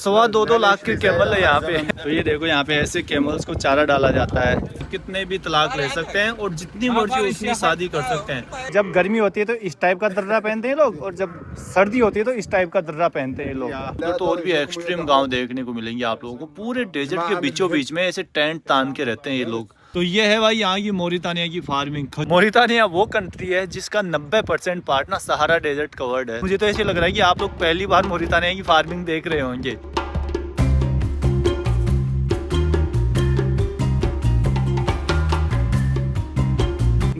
2.25 लाख के कैमल है यहाँ पे। तो ये देखो यहाँ पे ऐसे कैमल्स को चारा डाला जाता है। कितने भी तलाक ले सकते हैं और जितनी मर्जी उतनी शादी कर सकते हैं। जब गर्मी होती है तो इस टाइप का दर्रा पहनते हैं लोग, और जब सर्दी होती है तो इस टाइप का दर्रा पहनते हैं लोग। तो और भी एक्सट्रीम गाँव देखने को मिलेंगे आप लोगों को। पूरे डेजर्ट के बीचों बीच में ऐसे टेंट तान के रहते हैं ये लोग। तो ये है भाई यहाँ की मोरितानिया की फार्मिंग। मोरितानिया वो कंट्री है जिसका 90% पार्ट ना सहारा डेजर्ट कवर्ड है। मुझे तो ऐसे लग रहा है कि आप लोग पहली बार मोरितानिया की फार्मिंग देख रहे होंगे।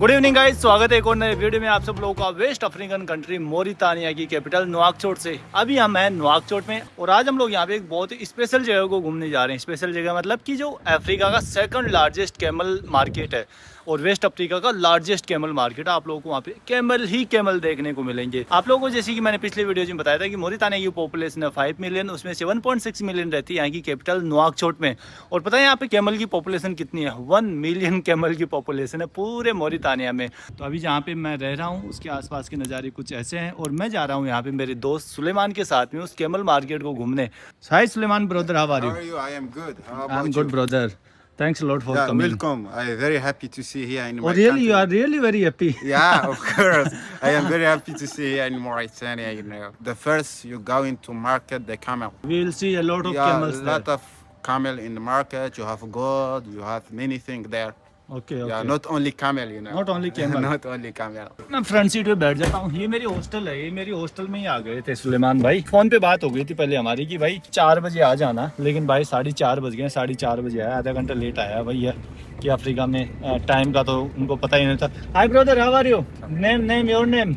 गुड इवनिंग गाइस, स्वागत है एक और नए वीडियो में आप सब लोगों का। वेस्ट अफ्रीकन कंट्री मोरितानिया की कैपिटल नवाकचोट से। अभी हम हैं नवाकचोट में और आज हम लोग यहाँ पे एक बहुत ही स्पेशल जगह को घूमने जा रहे हैं। स्पेशल जगह मतलब कि जो अफ्रीका का सेकंड लार्जेस्ट कैमल मार्केट है और वेस्ट अफ्रीका का लार्जेस्ट कैमल मार्केट है। आप लोगों को वहाँ पे कैमल ही कैमल देखने को मिलेंगे। आप लोगों को जैसे कि मैंने पिछले वीडियो में बताया था कि मोरितानिया की पॉपुलेशन है 5 मिलियन, उसमें से 1.6 मिलियन रहती है यहाँ की कैपिटल नवाकचोट में। और पता है यहाँ पे कैमल की पॉपुलेशन कितनी है? 1 मिलियन कैमल की पॉपुलेशन है पूरे मोरितानिया में। तो अभी जहाँ पे मैं रह रहा हूँ उसके आसपास के नज़ारे कुछ ऐसे हैं और मैं जा रहा हूँ यहाँ पे मेरे दोस्त सुलेमान के साथ में उस कैमल मार्केट को घूमने। Hi Suleiman brother, how are you? I am good. How about I am good brother, thanks a lot for Yeah, coming. welcome. I am very happy to see here in Oh my really, country. you are really very happy. Yeah, of course. I am very happy to see here in Mauritania. You know, the first you go into market, the camel. We will see a lot of Yeah, camels a lot there. of camel in the market. You have gold. You have many things there. Okay, Yeah, okay. not only camel. You know. Not only camel. Not only camel. मैं front seat पे बैठ जाता हूँ। ये मेरी hostel है, ये मेरी हॉस्टल में ही आ गए थे सुलेमान भाई। फोन पे बात हो गई थी पहले हमारी कि भाई 4 बजे आ जाना, लेकिन भाई 4:30 बज गए। 4:30 बजे आया, आधा घंटा लेट आया भैया। कि अफ्रीका में टाइम का तो उनको पता ही नहीं था। Hi brother, how are you? Name your name?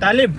Talib.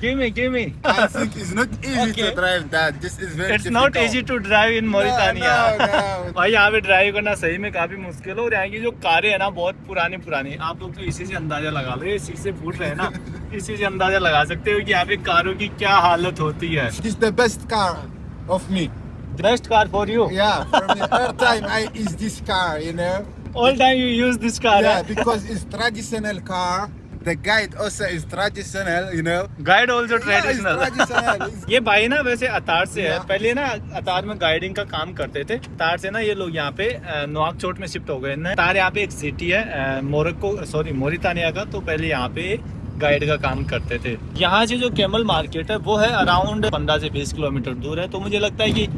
Give me. I think it's not easy to drive that. This is very it's not difficult. Easy to drive in Mauritania. No. भाई यहाँ पे drive करना सही में काफी मुश्किल है और यहाँ की जो कारें है ना बहुत पुरानी। आप लोग तो इसी से अंदाजा लगा लो, ये शीशे फूट रहे हैं ना, इसी से अंदाजा लगा सकते हो कि यहाँ पे कारों की क्या हालत होती है। This is the best car of me. Best car for you? Yeah, for me, every time I use this car, you know. All time you use this car? Yeah, because it's traditional car. The guide also is traditional, you know. Guide also Yeah, it's traditional. traditional. It's- ये भाई ना वैसे अतार से है, Yeah. पहले ना अतार में guiding का काम करते थे। अतार से ना ये लोग यहाँ पे नवाकचोट में शिफ्ट हो गए। अतार यहाँ पे एक सिटी है मोरितानिया का, तो पहले यहाँ पे गाइड का काम करते थे। यहाँ से जो कैमल मार्केट है वो है अराउंड 15 से 20 किलोमीटर दूर है। तो मुझे लगता है कि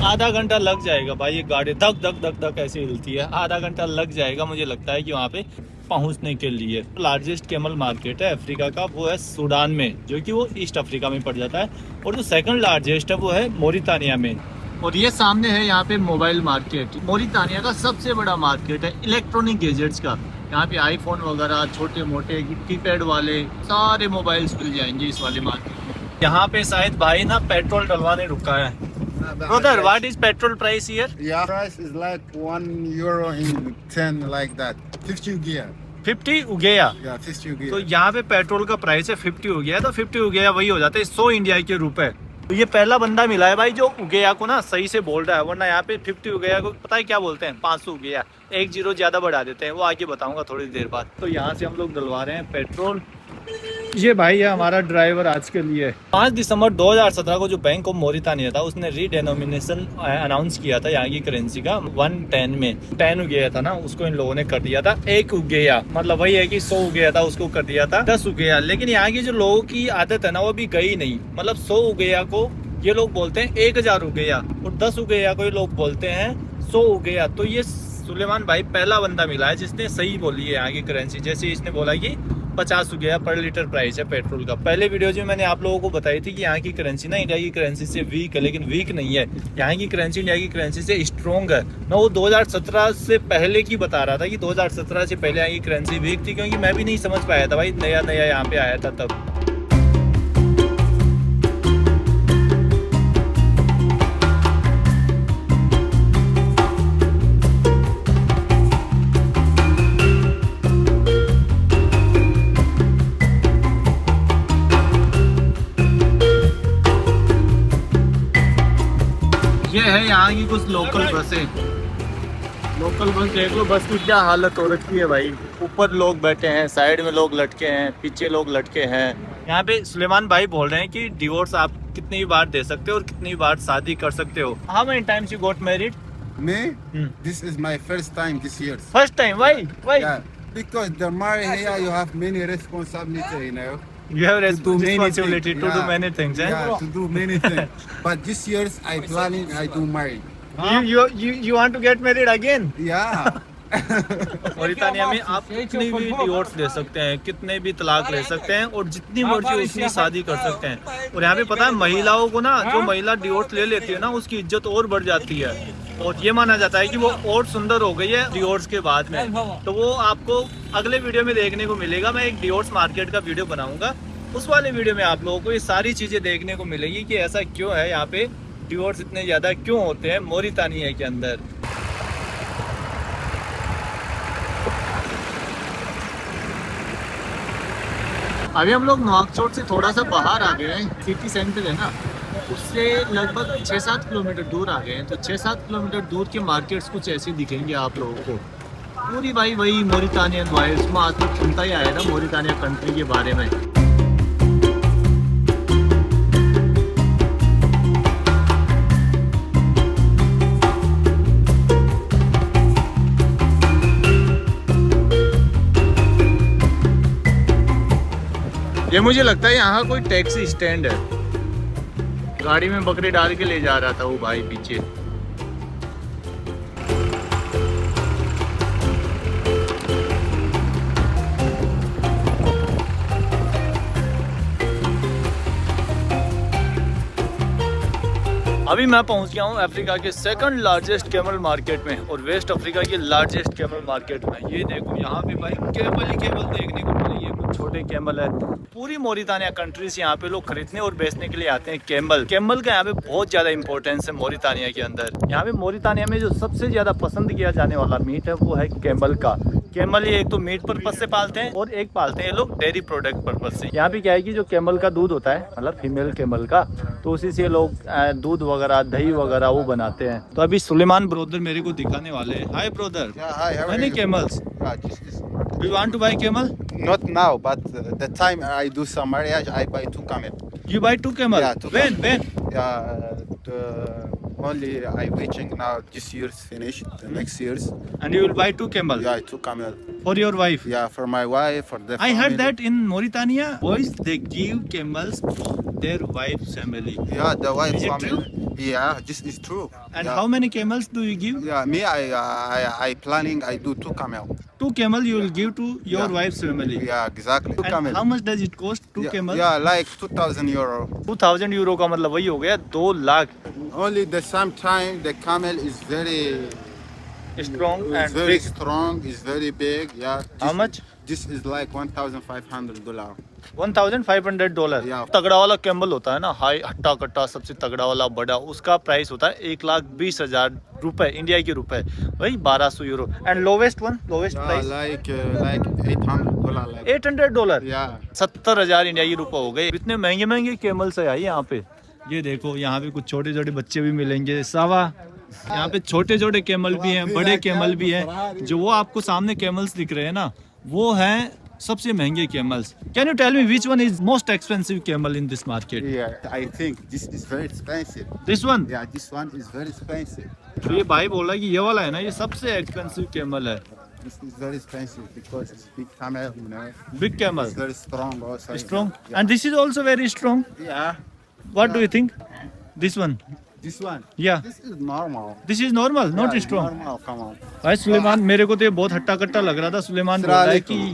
आधा घंटा लग जाएगा भाई। ये गाड़ी धक धक धक धक ऐसे हिलती है, आधा घंटा लग जाएगा मुझे लगता है कि वहाँ पे पहुँचने के लिए। लार्जेस्ट कैमल मार्केट है अफ्रीका का वो है सूडान में, जो कि वो ईस्ट अफ्रीका में पड़ जाता है। और जो सेकंड लार्जेस्ट है वो है मोरितानिया में। और ये सामने है यहाँ पे मोबाइल मार्केट। मोरितानिया का सबसे बड़ा मार्केट है इलेक्ट्रॉनिक गैजेट्स का। यहाँ पे आईफोन वगैरह छोटे मोटे कीपैड वाले सारे मोबाइल्स मिल जाएंगे इस वाले मार्केट में। यहाँ पे शायद भाई ना पेट्रोल डलवाने रुका है। Brother, what is petrol price here? Yeah, price is like €1 in 10 like that. 50 gear. 50 हो गया। Yeah, 50 gear. तो यहाँ पे पेट्रोल का प्राइस है 50 हो गया, तो 50 हो गया वही हो जाता है 100 इंडिया के रुपए। तो ये पहला बंदा मिला है भाई जो उगेया को ना सही से बोल रहा है, वरना यहाँ पे 50 उगेया को पता है क्या बोलते हैं? 500 उगेया, 1 जीरो ज्यादा बढ़ा देते हैं। वो आगे बताऊंगा थोड़ी देर बाद। तो यहाँ से हम लोग डलवा रहे हैं पेट्रोल। ये भाई है हमारा ड्राइवर आज के लिए। 5 दिसंबर 2017 को जो बैंक ऑफ मोरितानिया था उसने रीडेनोमिनेशन अनाउंस किया था यहाँ की करेंसी का। 110 में 10 उगेया था ना, उसको इन लोगों ने कर दिया था 1 उगेया। मतलब वही है कि 100 उगेया था उसको कर दिया था 10 उगेया। लेकिन यहाँ की जो लोगों की आदत है ना वो भी गई नहीं। मतलब 100 उगेया को ये लोग बोलते हैं 1000 उगेया और 10 उगेया को ये लोग बोलते हैं 100 उगेया। तो ये सुलेमान भाई पहला बंदा मिला है जिसने सही बोली है यहाँ की करेंसी। जैसे इसने बोला कि 50 रुपया पर लीटर प्राइस है पेट्रोल का। पहले वीडियो में मैंने आप लोगों को बताई थी कि यहाँ की करेंसी ना इंडिया की करेंसी से वीक है, लेकिन वीक नहीं है। यहाँ की करेंसी इंडिया की करेंसी से स्ट्रॉन्ग है। मैं वो 2017 से पहले की बता रहा था कि 2017 से पहले यहाँ की करेंसी वीक थी, क्योंकि मैं भी नहीं समझ पाया था भाई, नया नया यहाँ पे आया था तब। ये है यहाँ की कुछ लोकल बसें। लोकल बस देख लो, बस की क्या हालत हो रखी है भाई। ऊपर लोग बैठे हैं, साइड में लोग लटके हैं, पीछे लोग लटके हैं। यहाँ पे सुलेमान भाई बोल रहे हैं कि डिवोर्स आप कितनी बार दे सकते हो और कितनी बार शादी कर सकते हो। How many times you got married? Me? This is my first time this year. First time? Why? Yeah, because the marriage here you have many responsibility, you know. You have To do something. responsibility to do Yeah. many things, eh? Yeah, to do many things. But this year I planning I do marry. You want to get married again? Yeah. Mauritania में आप कितनी भी divorce ले सकते हैं, कितने भी तलाक ले सकते हैं और जितनी मर्जी उतनी शादी कर सकते हैं। और यहाँ पे पता है महिलाओं को ना, जो महिला डिवोर्स ले लेती है ना, उसकी इज्जत और बढ़ जाती है और ये माना जाता है कि वो और सुंदर हो गई है डिवोर्स के बाद में। तो वो आपको अगले वीडियो में देखने को मिलेगा। मैं एक डिवोर्स मार्केट का वीडियो बनाऊंगा, उस वाले वीडियो में आप लोगों को ये सारी चीजें देखने को मिलेगी कि ऐसा क्यों है, यहाँ पे डिवोर्स इतने ज्यादा क्यों होते हैं मॉरिटानिया के अंदर। अभी हम लोग नवाकचोट से थोड़ा सा बाहर आ गए हैं, सिटी सेंटर है ना, उससे लगभग 6-7 किलोमीटर दूर आ गए हैं। तो 6-7 किलोमीटर दूर के मार्केट्स कुछ ऐसे दिखेंगे आप लोगों को। पूरी भाई वही मॉरिटानियन वाइब्स में। आज तक सुनता ही आया ना मॉरिटानिया कंट्री के बारे में। ये मुझे लगता है यहाँ कोई टैक्सी स्टैंड है। गाड़ी में बकरी डाल के ले जा रहा था वो भाई पीछे। अभी मैं पहुंच गया हूं अफ्रीका के सेकंड लार्जेस्ट कैमल मार्केट में और वेस्ट अफ्रीका के लार्जेस्ट कैमल मार्केट में। ये देखो यहाँ पे भाई कैमल ही कैमल देखने को मिलेंगे, कुछ छोटे कैमल है। पूरी मॉरिटानिया कंट्री से यहाँ पे लोग खरीदने और बेचने के लिए आते हैं कैमल। कैमल का यहाँ पे बहुत ज्यादा इंपॉर्टेंस है मॉरिटानिया के अंदर। यहाँ पे मॉरिटानिया में जो सबसे ज्यादा पसंद किया जाने वाला मीट है वो है कैमल का। कैमल ये एक तो मीट पर्पज से पालते हैं और एक पालते हैं ये लोग डेयरी प्रोडक्ट पर्पज से। यहाँ पे क्या है कि जो कैमल का दूध होता है, मतलब फीमेल कैमल का, तो उसी से लोग दूध वगैरह, दही वगैरह वो बनाते हैं। तो अभी सुलेमान ब्रदर मेरे को दिखाने वाले हैं। Hi brother, many camels. Do you want to buy camel? Not now, but the time I do some marriage, I buy 2 camel. You buy 2 camel? Yeah, 2 When? Only I waiting now. This year's finished. The next year's. And you will buy 2 camel? Yeah, 2 camel. For your wife? Yeah, for my wife, for the I heard family. that in Mauritania, boys they give camels to their wife's family. Yeah, the wife Is it family. Yeah, this is true. And yeah. how many camels do you give? Yeah, me, I planning. I do 2 camel. 2 camel you will give to your Yeah. wife's family. Yeah, exactly. 2 And camel. how much does it cost? 2 yeah, camel? Yeah, like 2,000 euro. 2000 euro का मतलब वही हो गया 2 lakh. Only the same time the camel is very Strong is and very big. strong. Is very big. Yeah. How much? This is like $1,500. $1,500। Yeah. तगड़ा वाला Campbell होता है ना, हाई हट्टा कट्टा सबसे तगड़ा वाला बड़ा, उसका प्राइस होता है 1,20,000 रुपए, इंडिया के रुपए, वही 1200 euro. And lowest one, lowest Yeah, price like $800. Like $800, yeah. 70,000 India के रुपए हो गए। इतने महंगे महंगे कैमल्स है यहाँ पे। ये देखो यहाँ पे कुछ छोटे छोटे बच्चे भी मिलेंगे। सावा, यहाँ पे छोटे छोटे कैमल भी हैं, बड़े कैमल भी हैं। जो वो आपको सामने कैमल्स दिख रहे हैं ना, वो हैं सबसे महंगे camels. Can you tell me which one is most expensive camel in this market? Yeah, I think this is very expensive. This one? Yeah, this one is very expensive. तो ये भाई बोल रहा है कि ये वाला है ना, ये सबसे एक्सपेंसिव कैमल है। This is very expensive because it's big camel, you know. Big camel, It's very strong also. Strong, Yeah. And this is also very strong. Yeah. What do you think? This one? This one. Yeah. This is normal. This is normal, not Yeah, strong. Normal, come on. भाई सुलेमान, मेरे को तो ये बहुत हट्टा कट्टा लग रहा था। सुलेमान बोल रहा है कि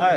हाय,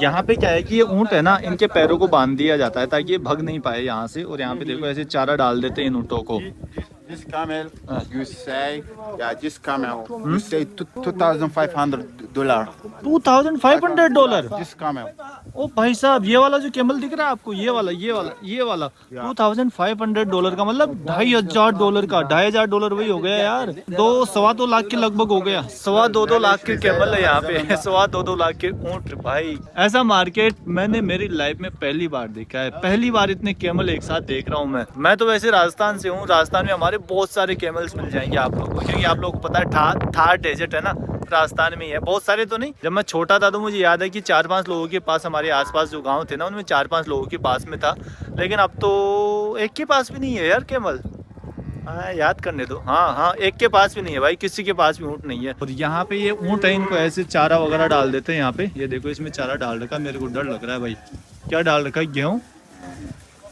यहाँ पे क्या है कि ये ऊँट है ना, इनके पैरों को बांध दिया जाता है ताकि ये भग नहीं पाए यहाँ से। और यहाँ पे देखो ऐसे चारा डाल देते हैं इन ऊँटों को। This camel, you say, yeah, this camel, you say $2,500. $2,500? This camel. ओ भाई साहब, ये वाला जो कैमल दिख रहा है आपको, ये वाला $2,500 का, मतलब $2,500 का। $2,500 वही हो गया यार, 2-2.25 लाख के लगभग हो गया। 2.25 लाख के कैमल है यहाँ पे। 2.25 लाख के ऊँट भाई। ऐसा मार्केट मैंने मेरी लाइफ में पहली बार देखा है। पहली बार इतने कैमल एक साथ देख रहा हूँ मैं तो वैसे राजस्थान से हूँ। राजस्थान में हमारे बहुत सारे कैमल्स मिल जाएंगे आप लोगों को, क्योंकि आप लोगों को पता है थार डेजर्ट है ना, राजस्थान में ही है। बहुत सारे तो नहीं, जब मैं छोटा था तो मुझे याद है कि 4-5 लोगों के पास, हमारे आसपास जो गांव थे ना उनमें 4-5 लोगों के पास में था, लेकिन अब तो एक के पास भी नहीं है यार कैमल। हाँ याद करने दो, हाँ एक के पास भी नहीं है भाई, किसी के पास भी ऊँट नहीं है। और यहाँ पे ये ऊँट है, इनको ऐसे चारा वगैरह डाल देते हैं यहाँ पे। ये देखो इसमें चारा डाल रखा, मेरे को डर लग रहा है भाई। क्या डाल रखा है? गेहूँ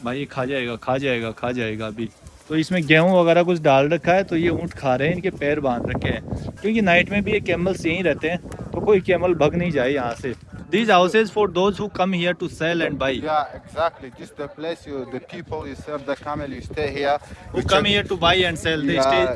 भाई, ये खा जाएगा अभी। तो इसमें गेहूं वगैरह कुछ डाल रखा है, तो ये ऊँट खा रहे हैं, इनके पैर बांध रखे हैं, क्योंकि नाइट में भी ये कैमल्स यहीं रहते हैं, तो कोई कैमल भग नहीं जाए यहाँ से। These houses for those who come here to sell and buy. Yeah, exactly. Just the place the people you serve the camel, you stay here. Who come here to buy and sell,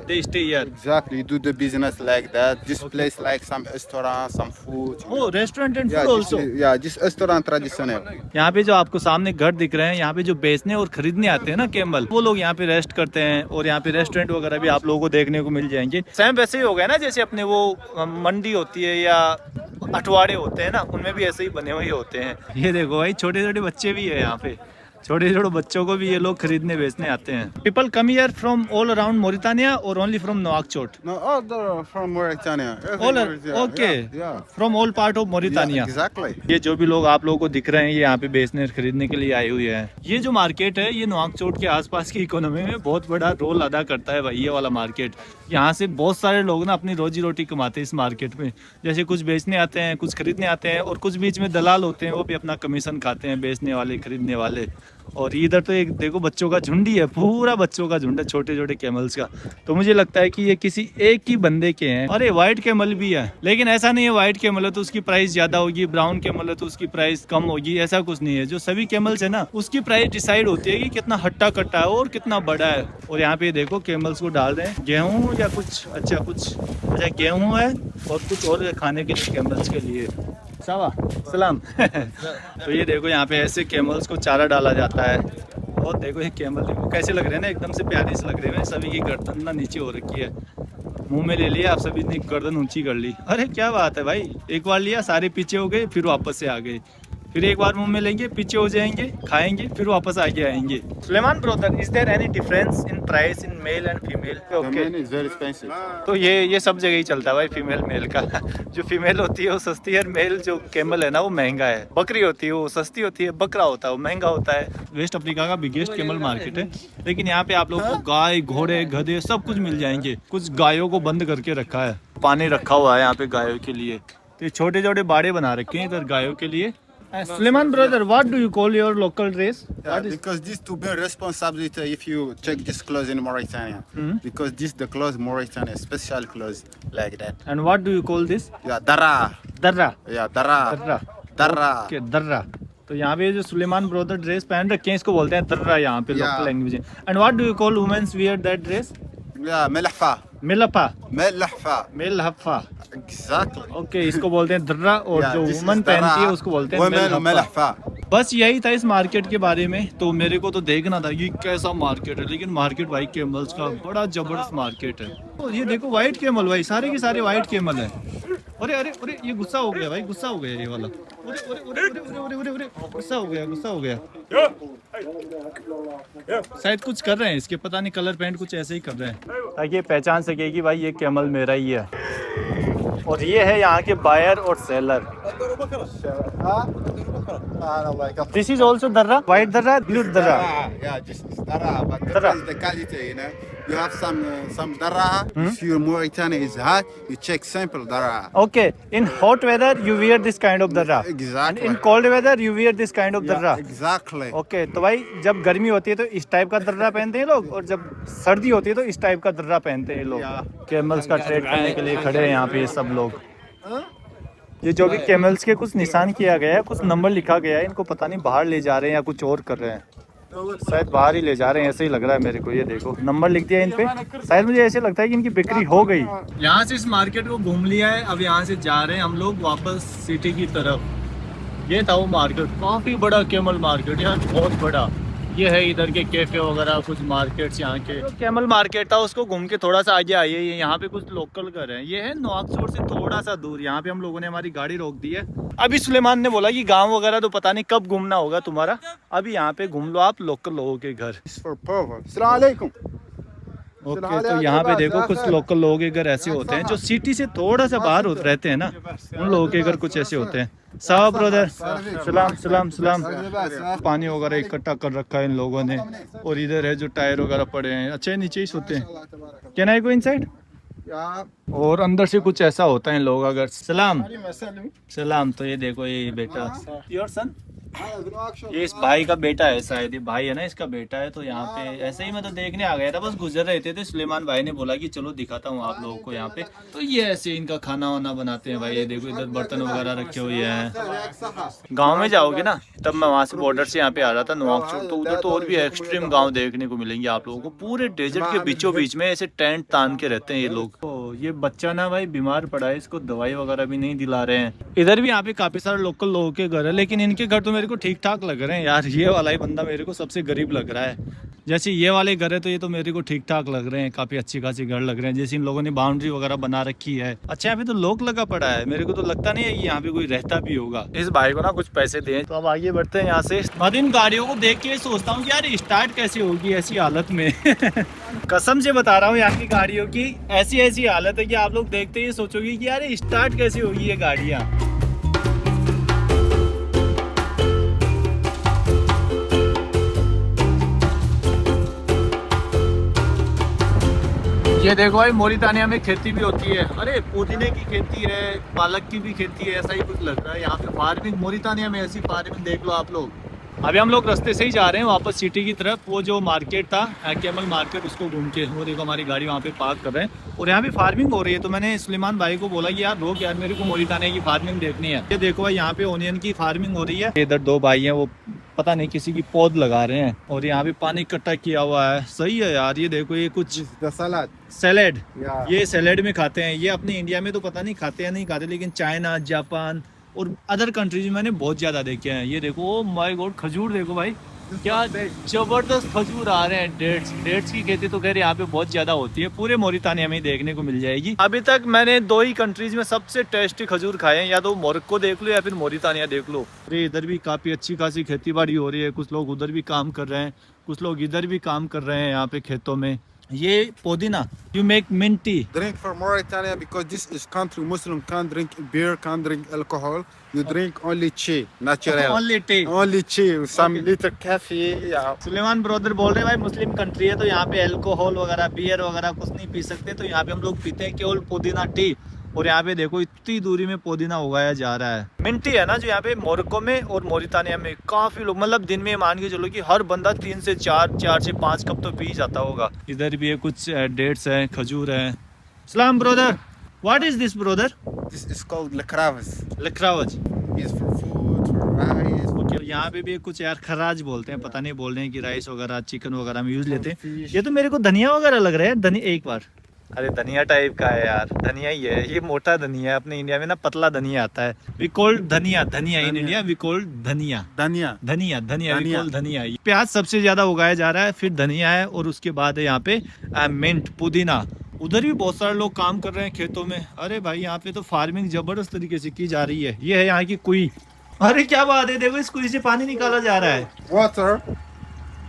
they stay here. Exactly, you do the business like that. This place like some restaurant, some food. Oh, restaurant and food also. Just restaurant traditional. यहाँ पे जो आपको सामने घर दिख रहे हैं, यहाँ पे जो बेचने और खरीदने आते हैं ना कैमल, वो लोग यहाँ पे रेस्ट करते हैं। और यहाँ पे रेस्टोरेंट वगैरह भी आप लोगों को देखने को मिल जाएंगे। सेम वैसे ही हो गया ना, जैसे अपने वो मंडी होती है या अठवाड़े होते हैं ना, उनमें भी ऐसे ही बने हुए होते हैं। ये देखो भाई, छोटे छोटे बच्चे भी है यहाँ पे, छोटे छोटे बच्चों को भी ये लोग खरीदने बेचने आते हैं। People come here from all around Mauritania और only from Nouakchott? No, all they're from Mauritania. All okay, from all part of Mauritania. Exactly. ये जो भी लोग आप लोगों को दिख रहे हैं, ये यहाँ पे बेचने और खरीदने के लिए आए हुए हैं। ये जो मार्केट है, ये नवाकचोट के आसपास की इकोनॉमी में बहुत बड़ा रोल अदा करता है भाई, ये वाला मार्केट। यहाँ से बहुत सारे लोग ना अपनी रोजी रोटी कमाते हैं इस मार्केट में। जैसे कुछ बेचने आते हैं, कुछ खरीदने आते हैं, और कुछ बीच में दलाल होते हैं, वो भी अपना कमीशन खाते हैं, बेचने वाले खरीदने वाले। और इधर तो एक देखो बच्चों का झुंड ही है, पूरा बच्चों का झुंड है, छोटे छोटे कैमल्स का। तो मुझे लगता है कि ये किसी एक ही बंदे के हैं। और ये व्हाइट कैमल भी है, लेकिन ऐसा नहीं है व्हाइट कैमल है तो उसकी प्राइस ज्यादा होगी, ब्राउन कैमल है तो उसकी प्राइस कम होगी, ऐसा कुछ नहीं है। जो सभी कैमल्स है ना, उसकी प्राइस डिसाइड होती है कि कितना हट्टा कट्टा है और कितना बड़ा है। और यहाँ पे देखो कैमल्स को डाल रहे हैं गेहूँ या कुछ अच्छा गेहूँ है और कुछ और खाने के लिए कैमल्स के लिए। सलाम। तो ये देखो यहाँ पे ऐसे कैमल्स को चारा डाला जाता है। और देखो ये कैमल देखो कैसे लग रहे हैं ना, एकदम से प्यारे से लग रहे हैं। सभी की गर्दन ना नीचे हो रखी है, मुंह में ले लिया आप सभी ने, गर्दन ऊंची कर ली। अरे क्या बात है भाई, एक बार लिया सारे पीछे हो गए, फिर वापस से आ गए, फिर एक बार मुंह में लेंगे, पीछे हो जाएंगे, खाएंगे, फिर वापस आगे आएंगे। Suleman brother, is there any difference in price in male and female? Okay. Is very expensive. तो ये सब जगह ही चलता है भाई, फीमेल मेल का। जो फीमेल होती है वो सस्ती है, मेल जो कैमल है ना वो महंगा है। बकरी होती है वो सस्ती होती है, बकरा होता है वो महंगा होता है। वेस्ट अफ्रीका का बिगेस्ट कैमल मार्केट है, लेकिन यहाँ पे आप लोगों को गाय, घोड़े, गधे सब कुछ मिल जाएंगे। कुछ गायों को बंद करके रखा है, पानी रखा हुआ है यहाँ पे गायों के लिए। तो छोटे छोटे बाड़े बना रखे हैं इधर गायों के लिए। Suleiman brother, what do you call your local race? Because this to be responsibility if you check this clothes in Mauritania. Because this the clothes Mauritania special clothes like that. And what do you call this? Yeah, darra. Darra. Yeah, darra. Darra. Darra. Okay, darra. तो यहाँ पे जो Suleman brother dress पहन रखे हैं इसको बोलते हैं दर्रा यहाँ पे लोकल लैंग्वेज में। And what do you call women's wear that dress? Yeah, melahfa. मिलफा। Melahfa. मिलहफा। Exactly. ओके, इसको बोलते हैं दर्रा, और Yeah, जो this is वुमन पहनती है उसको बोलते हैं women मिलहफा। melahfa. बस यही था इस मार्केट के बारे में। तो मेरे को तो देखना था ये कैसा मार्केट है, लेकिन मार्केट भाई कैमल्स का बड़ा जबरदस्त मार्केट है। तो ये देखो व्हाइट कैमल भाई, सारे के सारे व्हाइट कैमल है। अरे अरे अरे, ये गुस्सा हो गया भाई, गुस्सा हो गया ये वाला। अरे अरे अरे अरे अरे अरे अरे, गुस्सा हो गया। शायद कुछ कर रहे हैं इसके, पता नहीं, कलर पेंट कुछ ऐसे ही कर रहे हैं ताकि ये पहचान सके कि भाई ये कैमल मेरा ही है। और ये है यहाँ के बायर और सेलर। दिस इज ऑल्सो दर्रा, व्हाइट दर्रा, ब्लू दर्रा। Yeah, just darra. But darra is the quality, you know. You have some darra. If your Mauritania is hot, you check simple darra. Okay, in hot weather you wear this kind of darra. Exactly. And in cold weather you wear this kind of darra. Exactly. Okay, तो भाई जब गर्मी होती है तो इस type का दर्रा पहनते हैं लोग, और जब सर्दी होती है तो इस टाइप का दर्रा पहनते हैं लोग। कैमल्स का ट्रेड करने के लिए खड़े हैं यहाँ पे ये सब लोग। ये जो भी कैमल्स के कुछ निशान किया गया है, कुछ नंबर लिखा गया है, इनको पता नहीं बाहर ले जा रहे हैं या कुछ और कर रहे हैं। शायद बाहर ही ले जा रहे हैं, ऐसे ही लग रहा है मेरे को। ये देखो नंबर लिख दिया इन पे, शायद मुझे ऐसे लगता है कि इनकी बिक्री हो गई। यहाँ से इस मार्केट को घूम लिया है, अब यहाँ से जा रहे हैं हम लोग वापस सिटी की तरफ। ये था वो मार्केट, काफी बड़ा कैमल मार्केट यार, बहुत बड़ा। ये है इधर के कैफे वगैरह, कुछ मार्केट्स यहाँ के। तो कैमल मार्केट था, उसको घूम के थोड़ा सा आगे आइए, ये यहाँ पे कुछ लोकल घर है। ये है नवाकशोट से थोड़ा सा दूर। यहाँ पे हम लोगों ने हमारी गाड़ी रोक दी है। अभी सुलेमान ने बोला कि गांव वगैरह तो पता नहीं कब घूमना होगा तुम्हारा, अभी यहाँ पे घूम लो आप लोकल लोगों के घर। ओके, तो यहाँ पे देखो कुछ लोकल लोगों के घर ऐसे होते हैं जो सिटी से थोड़ा सा बाहर रहते हैं ना, उन लोगों के घर कुछ ऐसे होते हैं। साहब ब्रदर, सलाम सलाम सलाम। पानी वगैरह इकट्ठा कर रखा है इन लोगों ने, और इधर है जो टायर वगैरह पड़े हैं। अच्छा, नीचे ही सोते हैं। Can I go inside? और अंदर से कुछ ऐसा होता है इन लोगों का घर। सलाम सलाम। तो ये देखो, ये बेटा, योर सन, ये इस भाई का बेटा है शायद, ये भाई है ना इसका बेटा है। तो यहाँ पे ऐसे ही मैं तो देखने आ गया था, बस गुजर रहे थे तो सुलेमान भाई ने बोला कि चलो दिखाता हूँ आप लोगों को यहाँ पे। तो ये ऐसे इनका खाना वाना बनाते हैं भाई। ये देखो इधर बर्तन वगैरह रखे हुए हैं। गांव में जाओगे ना, तब मैं वहाँ से बॉर्डर से यहाँ पे आ रहा था नवाकशोट, तो उधर तो और भी एक्सट्रीम गाँव देखने को मिलेंगे आप लोगों को। पूरे डेजर्ट के बीचों बीच में ऐसे टेंट तान के रहते हैं ये लोग। तो ये बच्चा ना भाई बीमार पड़ा है, इसको दवाई वगैरह भी नहीं दिला रहे हैं। इधर भी यहाँ पे काफी सारे लोकल लोगों के घर है, लेकिन इनके घर तो मेरे को ठीक ठाक लग रहे हैं यार। ये वाला ही बंदा मेरे को सबसे गरीब लग रहा है। जैसे ये वाले घर है तो ये तो मेरे को ठीक ठाक लग रहे हैं, काफी अच्छी खासी घर लग रहे हैं। जैसे इन लोगों ने बाउंड्री वगैरह बना रखी है। अच्छा, यहाँ पे तो लोग लगा पड़ा है, मेरे को तो लगता नहीं है कि यहाँ पे कोई रहता भी होगा। इस भाई को ना कुछ पैसे दें। तो अब आगे बढ़ते हैं यहाँ से। मैं इन गाड़ियों को देख के सोचता हूँ कि यार स्टार्ट कैसे होगी ऐसी हालत में। कसम से बता रहा हूँ, यहाँ की गाड़ियों की ऐसी हालत है कि आप लोग देखते ही सोचोगे कि यार स्टार्ट कैसे होगी ये गाड़ियाँ। ये देखो भाई, मोरितानिया में खेती भी होती है। अरे पुदीने की खेती है, पालक की भी खेती है, ऐसा ही कुछ लग रहा है यहाँ पे। फार्मिंग मोरितानिया में ऐसी फार्मिंग देख लो आप लोग। अभी हम लोग रास्ते से ही जा रहे हैं वापस सिटी की तरफ। वो जो मार्केट था कैमल मार्केट, उसको घूम के, वो देखो हमारी गाड़ी वहाँ पे पार्क कर रहे हैं और यहाँ पे फार्मिंग हो रही है। तो मैंने सुलेमान भाई को बोला कि यार रोक यार, मेरे को मोरितानिया की फार्मिंग देखनी है। ये देखो भाई, यहाँ पे ओनियन की फार्मिंग हो रही है। इधर दो भाई हैं, वो पता नहीं किसी की पौध लगा रहे हैं, और यहाँ पे पानी इकट्ठा किया हुआ है। सही है यार। ये देखो, ये कुछ सैलेड, ये सैलेड में खाते हैं। ये अपने इंडिया में तो पता नहीं खाते या नहीं खाते, लेकिन चाइना, जापान और अदर कंट्रीज में मैंने बहुत ज्यादा देखे हैं। ये देखो, माय गॉड, खजूर देखो भाई, क्या जबरदस्त खजूर आ रहे हैं। डेट्स की खेती तो खैर यहाँ पे बहुत ज्यादा होती है, पूरे मोरितानिया में ही देखने को मिल जाएगी। अभी तक मैंने दो ही कंट्रीज में सबसे टेस्टी खजूर खाए हैं, या तो मोरक्को देख लो या फिर मोरितानिया देख लो। अरे इधर भी काफी अच्छी खासी खेती बाड़ी हो रही है। कुछ लोग उधर भी काम कर रहे हैं, कुछ लोग इधर भी काम कर रहे हैं यहाँ पे खेतों में। ये पुदीना, you make mint tea. Drink for Mauritania because this is country Muslim can't drink beer, can't drink alcohol. You drink only tea, natural. Only tea. Only tea, some little coffee. Yeah. Suleman brother बोल रहे हैं भाई, Muslim country है तो यहाँ पे alcohol वगैरह, beer वगैरह कुछ नहीं पी सकते। तो यहाँ पे हम लोग पीते हैं केवल पुदीना टी। और यहाँ पे देखो इतनी दूरी में पुदीना उगाया जा रहा है। मिंटी है ना, जो यहाँ पे मोरक्को में और मोरितानिया में काफी लोग, मतलब दिन में मान के चलो कि हर बंदा 3 से 4 से 5 कप तो पी जाता होगा। इधर भी है कुछ डेट्स है, खजूर है। सलाम brother, what is this brother? This is called lakravas. लखरावज। It's for food, for rice. Okay, यहाँ पे भी कुछ यार खराज बोलते हैं, पता नहीं बोल रहे हैं कि राइस वगैरह, चिकन वगैरह में यूज लेते हैं। ये तो मेरे को धनिया वगैरह लग रहा है। धनिया, एक बार, अरे धनिया टाइप का है यार, धनिया ही है ये, मोटा धनिया है। अपने इंडिया में ना पतला धनिया आता है। वी कॉल्ड धनिया, धनिया इन इंडिया वी कॉल्ड धनिया, Dania. धनिया धनिया वी कॉल्ड धनिया। प्याज सबसे ज्यादा उगाया जा रहा है, फिर धनिया है, और उसके बाद है यहाँ पे मिंट, पुदीना। उधर भी बहुत सारे लोग काम कर रहे हैं खेतों में। अरे भाई, यहाँ पे तो फार्मिंग जबरदस्त तरीके से की जा रही है। ये है यहाँ की कुई। अरे क्या बात है, देखो इस कुई से पानी निकाला जा रहा है। Water.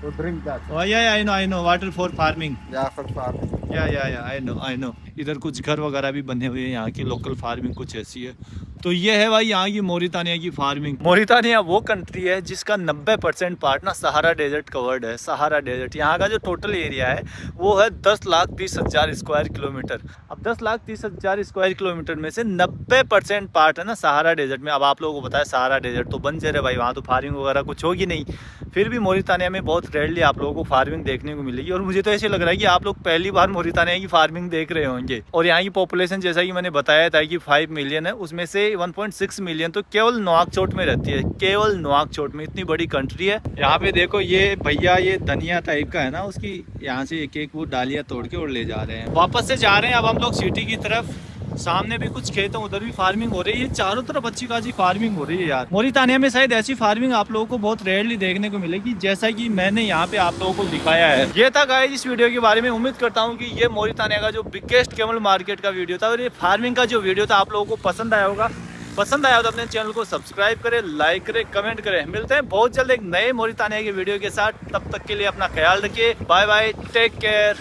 To drink that. Oh, yeah, I know. Water for farming. Yeah, for farming. या आई नो। इधर कुछ घर वगैरह भी बने हुए हैं। यहाँ की लोकल फार्मिंग कुछ ऐसी है। तो ये है भाई यहाँ की मोरितानिया की फार्मिंग। मोरितानिया वो कंट्री है जिसका 90% पार्ट ना सहारा डेजर्ट कवर्ड है। सहारा डेजर्ट, यहाँ का जो टोटल एरिया है वो है 10,30,000 स्क्वायर किलोमीटर। अब 10,30,000 स्क्वायर किलोमीटर में से 90% पार्ट है ना सहारा डेजर्ट में। अब आप लोगों को पता है सहारा डेजर्ट तो बंजर है भाई, वहाँ तो फार्मिंग वगैरह कुछ होगी नहीं। फिर भी मोरितानिया में बहुत रेयरली आप लोगों को फार्मिंग देखने को मिलेगी। और मुझे तो ऐसे लग रहा है कि आप लोग पहली बार मोरितानिया की फार्मिंग देख रहे होंगे। और यहाँ की पॉपुलेशन जैसा कि मैंने बताया था कि 5 मिलियन है, उसमें से 1.6 मिलियन तो केवल नवाकशोट में रहती है। केवल नवाकशोट में, इतनी बड़ी कंट्री है। यहाँ पे देखो ये भैया, ये धनिया टाइप का है ना, उसकी यहाँ से एक एक वो डालियाँ तोड़ के और ले जा रहे हैं। वापस से जा रहे हैं अब हम लोग सिटी की तरफ। सामने भी कुछ खेत है, उधर भी फार्मिंग हो रही है। चारों तरफ अच्छी खासी फार्मिंग हो रही है यार। मोरितानिया में शायद ऐसी फार्मिंग आप लोगों को बहुत रेयरली देखने को मिलेगी, जैसा कि मैंने यहाँ पे आप लोगों को दिखाया है। ये था गाइस इस वीडियो के बारे में। उम्मीद करता हूँ कि ये मोरितानिया का जो बिगेस्ट कैमल मार्केट का वीडियो था और ये फार्मिंग का जो वीडियो था आप लोगों को पसंद आया होगा। पसंद आया तो अपने चैनल को सब्सक्राइब करें, लाइक करें, कमेंट करें। मिलते हैं बहुत जल्द एक नए मोरितानिया के वीडियो के साथ। तब तक के लिए अपना ख्याल रखिए। Bye bye, take care.